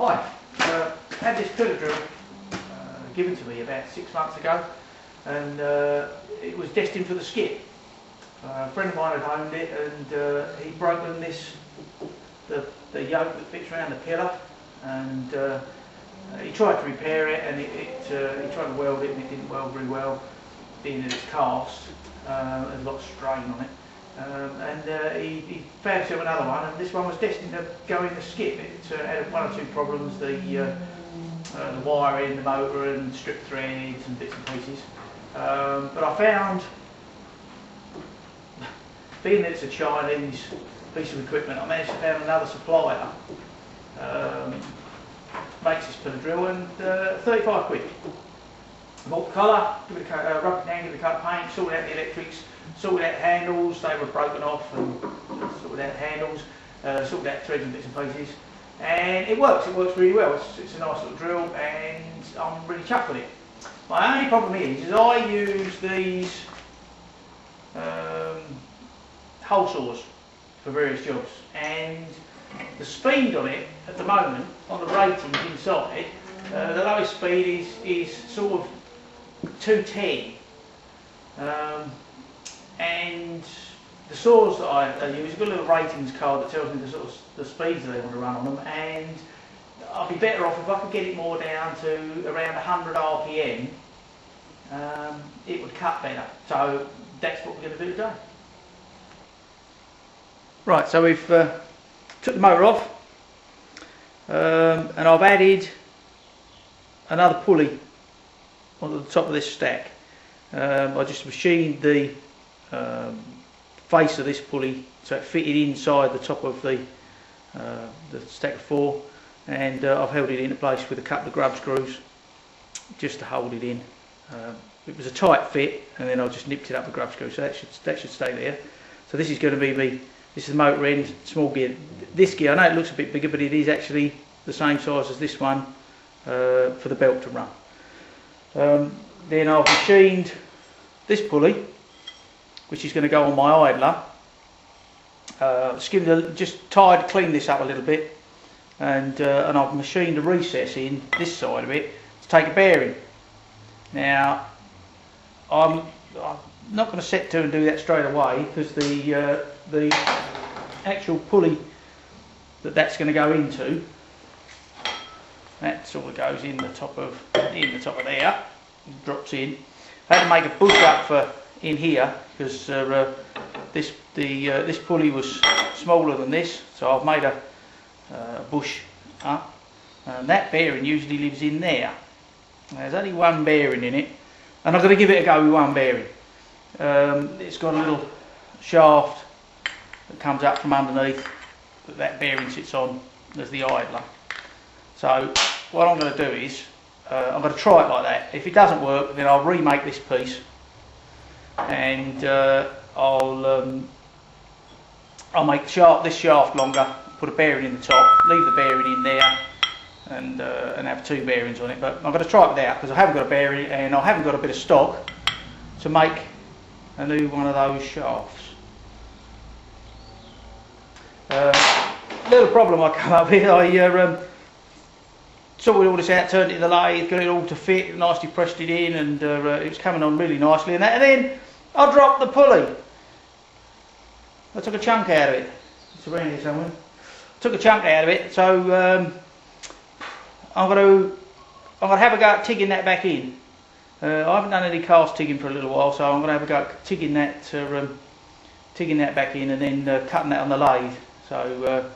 Hi, I had this pillar drill given to me about 6 months ago, and it was destined for the skip. A friend of mine had owned it, and he'd broken the yoke that fits around the pillar, and he tried to repair it, and he tried to weld it, and it didn't weld very well, being that it's cast. There's a lot of strain on it. He found himself another one, and this one was destined to go in the skip. It had one or two problems, the wiring, the motor, and strip threads and bits and pieces. But I found, being that it's a Chinese piece of equipment, I managed to find another supplier makes this pillar drill, and 35 quid. Bought the colour, give it a rubber down, give it a coat of paint, sorted out the electrics, sorted out the handles, they were broken off, and sorted out the handles, sorted out threads and bits and pieces, and it works really well. It's a nice little drill, and I'm really chuffed with it. My only problem is I use these hole saws for various jobs, and the speed on it at the moment, on the ratings inside, the lowest speed is sort of 210, and the saws that I use, I've got a little ratings card that tells me the sort of the speeds that they want to run on them, and I'd be better off if I could get it more down to around 100 RPM. It would cut better, so that's what we're going to do today. Right, so we've took the motor off, and I've added another pulley onto the top of this stack. I just machined the face of this pulley so it fitted inside the top of the stack of 4, and I've held it into place with a couple of grub screws just to hold it in. It was a tight fit, and then I just nipped it up with grub screws, so that should stay there. So this is going to be this is the motor end, small gear. This gear, I know it looks a bit bigger, but it is actually the same size as this one for the belt to run. Then I've machined this pulley, which is going to go on my idler. Just cleaned this up a little bit, and I've machined a recess in this side of it to take a bearing. Now, I'm not going to set to and do that straight away, because the actual pulley that's going to go into, that sort of goes in the top of there, drops in. I had to make a bush up for in here because this pulley was smaller than this, so I've made a bush up, and that bearing usually lives in there. There's only one bearing in it, and I'm going to give it a go with one bearing. It's got a little shaft that comes up from underneath that bearing sits on as the idler. So what I'm going to do is I'm going to try it like that. If it doesn't work, then I'll remake this piece, and I'll make this shaft longer, put a bearing in the top, leave the bearing in there, and have 2 bearings on it. But I'm going to try it without, because I haven't got a bearing and I haven't got a bit of stock to make a new one of those shafts. Little problem I come up with, I sorted all this out, turned it in the lathe, got it all to fit, nicely pressed it in, and it was coming on really nicely, and then I dropped the pulley. I took a chunk out of it. It's around here somewhere. Took a chunk out of it, so I'm going to have a go at tigging that back in. I haven't done any cast tigging for a little while, so I'm going to have a go at tigging that back in, and then cutting that on the lathe. So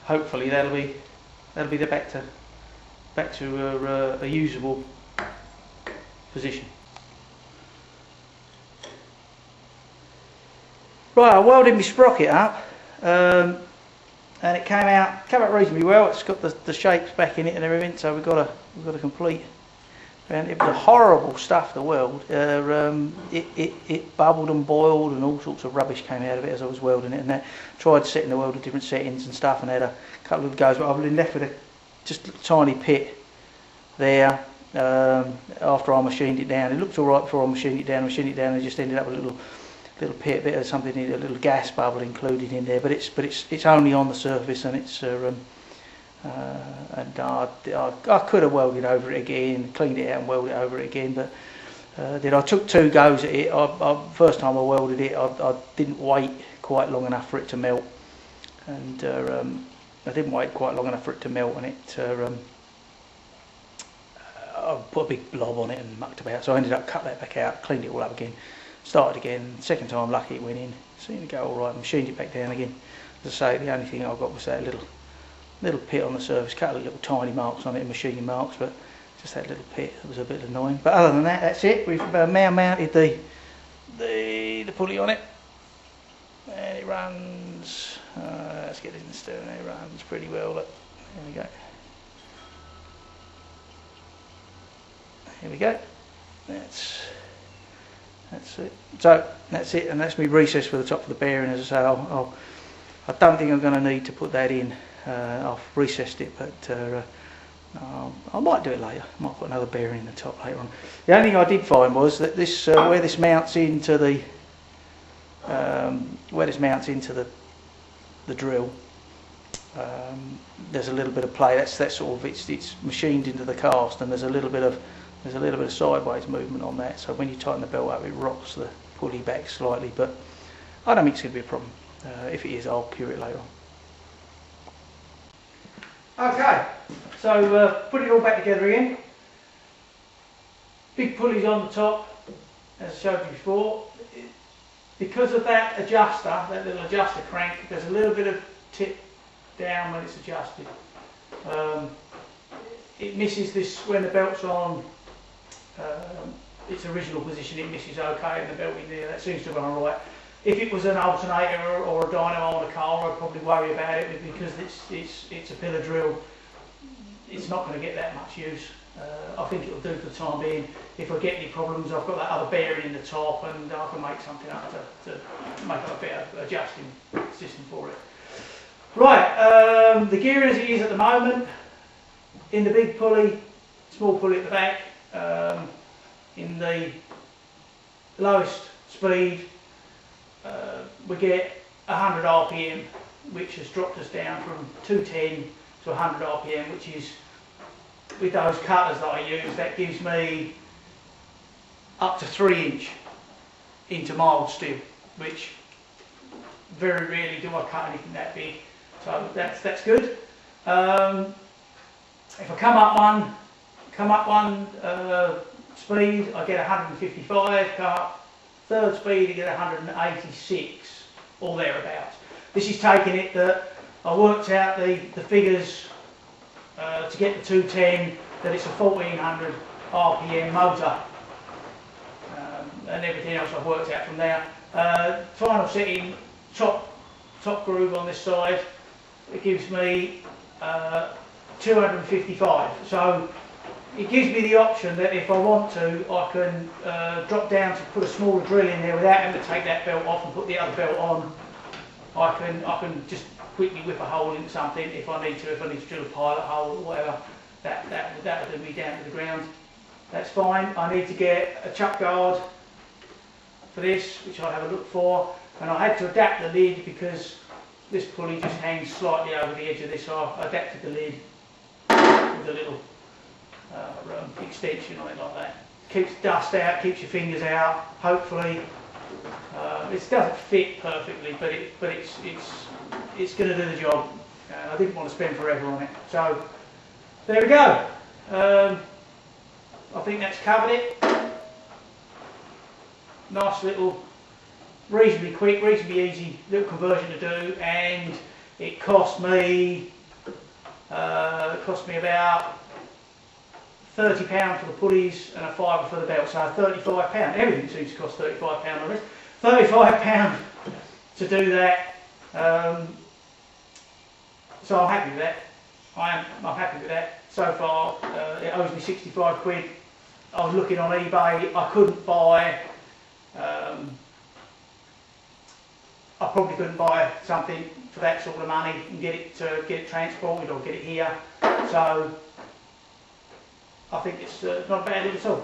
hopefully that'll be back to a usable position. Right, I welded my sprocket up, and it came out reasonably well. It's got the shapes back in it and everything, so we've got a complete. And it was a horrible stuff to weld. It bubbled and boiled, and all sorts of rubbish came out of it as I was welding it. And that tried setting the weld at different settings and stuff, and had a couple of goes, but I've been left with just a tiny pit there after I machined it down. It looked all right before I machined it down, and it just ended up with a little pit, bit of something, a little gas bubble included in there. But it's only on the surface, and it's and I could have welded over it again, cleaned it out and welded it over it again, but then I took 2 goes at it. First time I welded it, I didn't wait quite long enough for it to melt, and I didn't wait quite long enough for it to melt, and I put a big blob on it and mucked about, so I ended up cut that back out, cleaned it all up again, started again. Second time lucky it went in, seemed to go all right, machined it back down again. As I say, the only thing I got was that little pit on the surface, cut little tiny marks on it, machining marks, but just that little pit that was a bit annoying. But other than that, that's it. We've now mounted the pulley on it, and it runs. Let's get it in the stern. It runs pretty well. Look, there we go. Here we go. That's it. So that's it, and that's me recess for the top of the bearing. As I say, I don't think I'm going to need to put that in. I've recessed it, but I might do it later. I might put another bearing in the top later on. The only thing I did find was that this where this mounts into the drill. There's a little bit of play. That's sort of it's machined into the cast, and there's a little bit of sideways movement on that. So when you tighten the belt up, it rocks the pulley back slightly. But I don't think it's going to be a problem. If it is, I'll cure it later on. Okay, so put it all back together again. Big pulleys on the top, as I showed you before. Because of that adjuster, that little adjuster crank, there's a little bit of tip down when it's adjusted. It misses this when the belt's on its original position. It misses okay, and the belt in there, that seems to run all right. If it was an alternator or a dynamo on a car, I'd probably worry about it, because it's a pillar drill. It's not going to get that much use. I think it'll do for the time being. If I get any problems, I've got that other bearing in the top, and I can make something up to make a better adjusting system for it. Right, the gear as it is at the moment, in the big pulley, small pulley at the back, in the lowest speed, we get 100 RPM, which has dropped us down from 210 to 100 RPM, which is, with those cutters that I use, that gives me up to 3 inch into mild steel, which very rarely do I cut anything that big, so that's good. If I come up one speed, I get 155. Come up third speed, you get 186, or thereabouts. This is taking it that I worked out the figures to get the 210, that it's a 1400 RPM motor, and everything else I've worked out from there. Final setting, top groove on this side, it gives me 255. So it gives me the option that if I want to, I can drop down to put a smaller drill in there without having to take that belt off and put the other belt on. I can just quickly whip a hole into something if I need to drill a pilot hole or whatever. That'll do me down to the ground. That's fine. I need to get a chuck guard for this, which I'll have a look for, and I had to adapt the lid because this pulley just hangs slightly over the edge of this, so I adapted the lid with a little extension on it like that. Keeps dust out, keeps your fingers out, hopefully. It doesn't fit perfectly, but it's going to do the job. I didn't want to spend forever on it, so there we go. I think that's covered it. Nice little, reasonably quick, reasonably easy little conversion to do, and it cost me about £30 for the pulleys and a £5 for the belt, so £35. Everything seems to cost £35 on this. £35 to do that. So I'm happy with that. I'm happy with that. So far, it owes me 65 quid. I was looking on eBay. I couldn't buy. I probably couldn't buy something for that sort of money and get it transported or get it here. So I think it's not a bad deal at all.